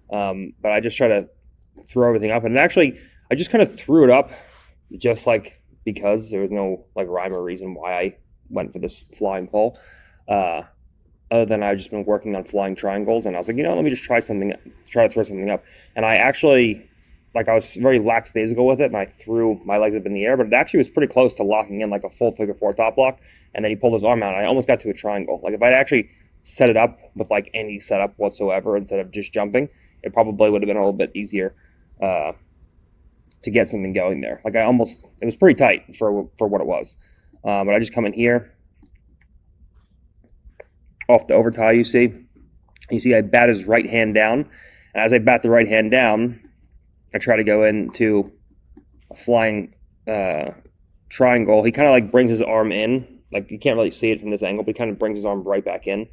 But I just try to throw everything up. And actually, I just kind of threw it up just like because there was no like rhyme or reason why I went for this flying pole. Other than I've just been working on flying triangles, and I was like, let me just try to throw something up. And I actually, like, I was very lackadaisical with it, and I threw my legs up in the air, but it actually was pretty close to locking in like a full figure four top lock. And then he pulled his arm out, and I almost got to a triangle. Like, if I'd actually set it up with like any setup whatsoever instead of just jumping, it probably would have been a little bit easier to get something going there. Like, it was pretty tight for what it was. But I just come in here off the over tie. You see I bat his right hand down, and as I bat the right hand down, I try to go into a flying triangle. He kind of like brings his arm in, like you can't really see it from this angle, but he kind of brings his arm right back in.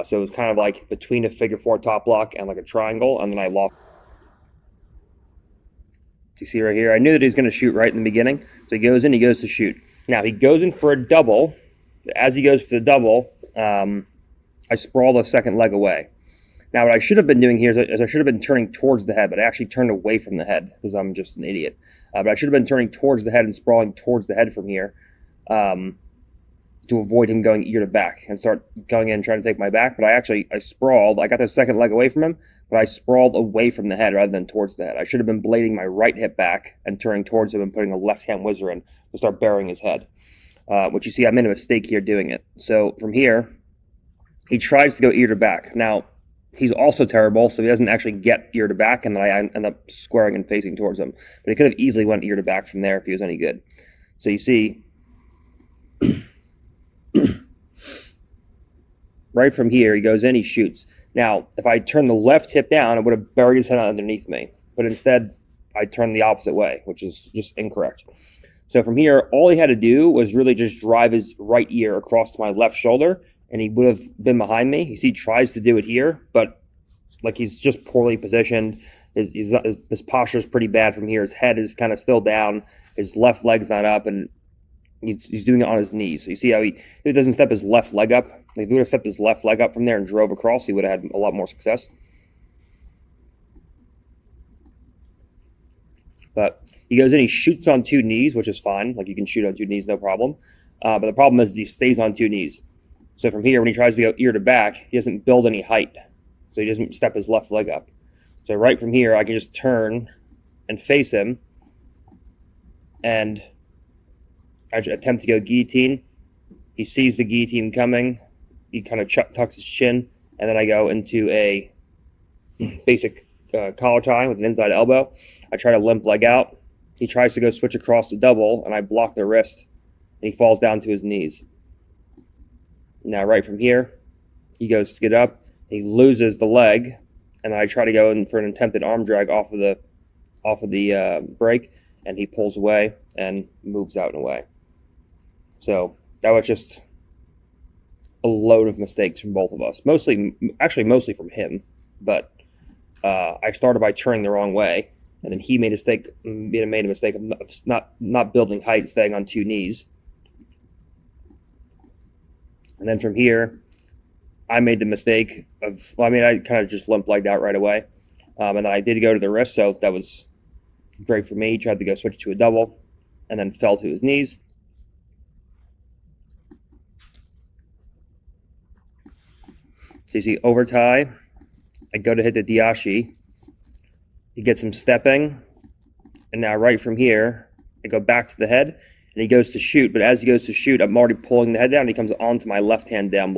So it was kind of like between a figure four top lock and like a triangle, and then I locked. You see right here, I knew that he was going to shoot right in the beginning, so he goes to shoot. Now he goes in for a double. As he goes for the double, I sprawl the second leg away. Now, what I should have been doing here is I should have been turning towards the head, but I actually turned away from the head because I'm just an idiot. But I should have been turning towards the head and sprawling towards the head from here to avoid him going ear to back and start going in and trying to take my back. But I sprawled. I got the second leg away from him, but I sprawled away from the head rather than towards the head. I should have been blading my right hip back and turning towards him and putting a left-hand whizzer in to start burying his head. Which you see, I made a mistake here doing it. So from here, he tries to go ear to back. Now, he's also terrible, so he doesn't actually get ear to back, and then I end up squaring and facing towards him. But he could have easily went ear to back from there if he was any good. So you see, right from here, he goes in, he shoots. Now, if I turn the left hip down, it would have buried his head underneath me. But instead, I turned the opposite way, which is just incorrect. So from here, all he had to do was really just drive his right ear across to my left shoulder, and he would have been behind me. You see, he tries to do it here, but like he's just poorly positioned. His posture is pretty bad from here. His head is kind of still down. His left leg's not up, and he's doing it on his knees. So you see how he doesn't step his left leg up. Like if he would have stepped his left leg up from there and drove across, he would have had a lot more success. But he goes in, he shoots on two knees, which is fine. Like you can shoot on two knees, no problem. But the problem is he stays on two knees. So from here, when he tries to go ear to back, he doesn't build any height. So he doesn't step his left leg up. So right from here, I can just turn and face him. And I attempt to go guillotine. He sees the guillotine coming. He kind of tucks his chin. And then I go into a basic collar tie with an inside elbow. I try to limp leg out. He tries to go switch across the double, and I block the wrist. And he falls down to his knees. Now, right from here, he goes to get up. He loses the leg, and I try to go in for an attempted arm drag off of the break, and he pulls away and moves out and away. So that was just a load of mistakes from both of us. Mostly from him, but I started by turning the wrong way, and then he made a mistake of not building height, and staying on two knees. And then from here, I made the mistake of, I kind of just limp legged out right away. And then I did go to the wrist, so that was great for me. He tried to go switch to a double and then fell to his knees. So you see over tie, I go to hit the diashi. He gets him stepping. And now right from here, I go back to the head. And he goes to shoot, but as he goes to shoot, I'm already pulling the head down. And he comes onto my left hand down blow.